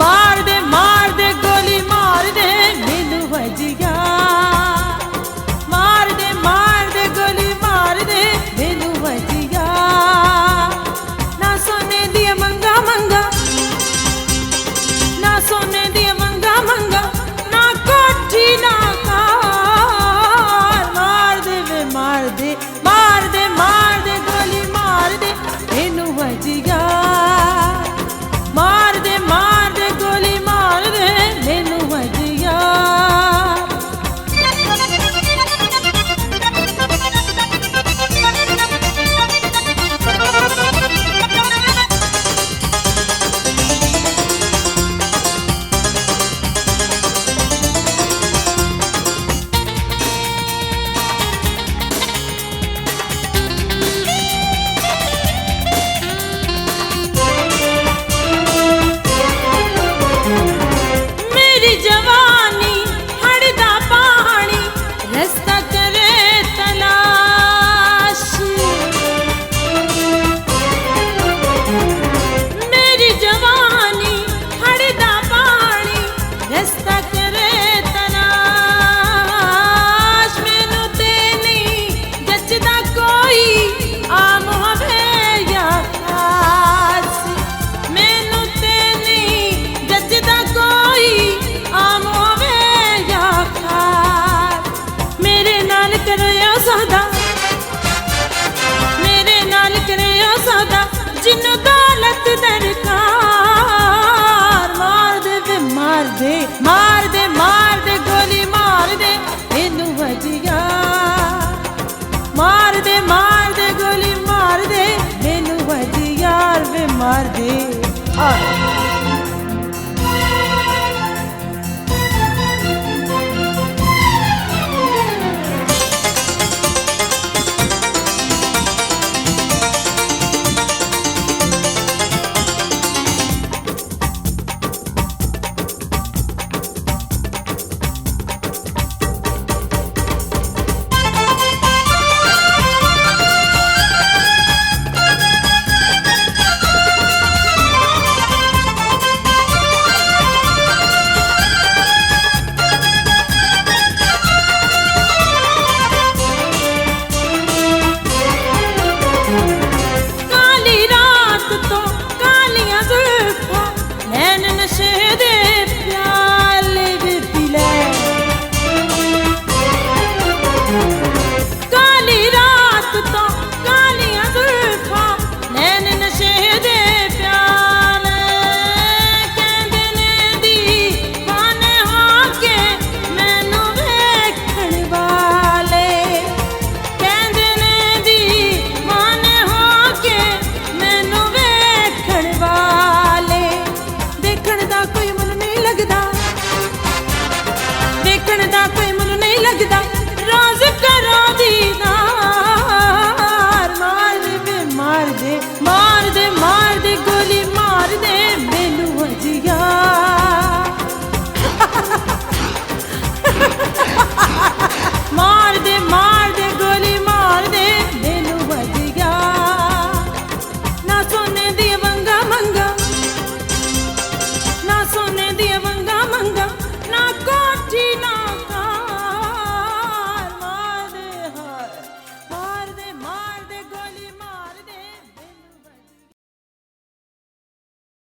मार दे गोली मार दे मैनू वजिया। मार दे गोली मार दे मैनू वजिया। ना सोने दिया मंगा मंगा, ना सोने दिया मंगा मंगा, ना कोठी ना कार। मार दे वे मार दे मार दे मार दे गोली मार दे मैनू वजिया। मार दे गोली मार दे मैनू वजिया। जवानी हड़दा पानी रास्ता करे तलाश। मेरी जवानी हड़दा पानी रास्ता करे तलाश। मैनू ते नहीं जचदा कोई आम होवे या खास। मैनू ते नहीं जचदा कोई आम होवे या खास। मेरे नाल करियो सौदा, मेरे नाल करियो सौदा, जिन्नू दौलत दरकार। मार दे वे मार दे मार दे मार दे गोली मार दे मैनू वजिया। मार दे गोली मार दे मैनू वजिया वे मार दे।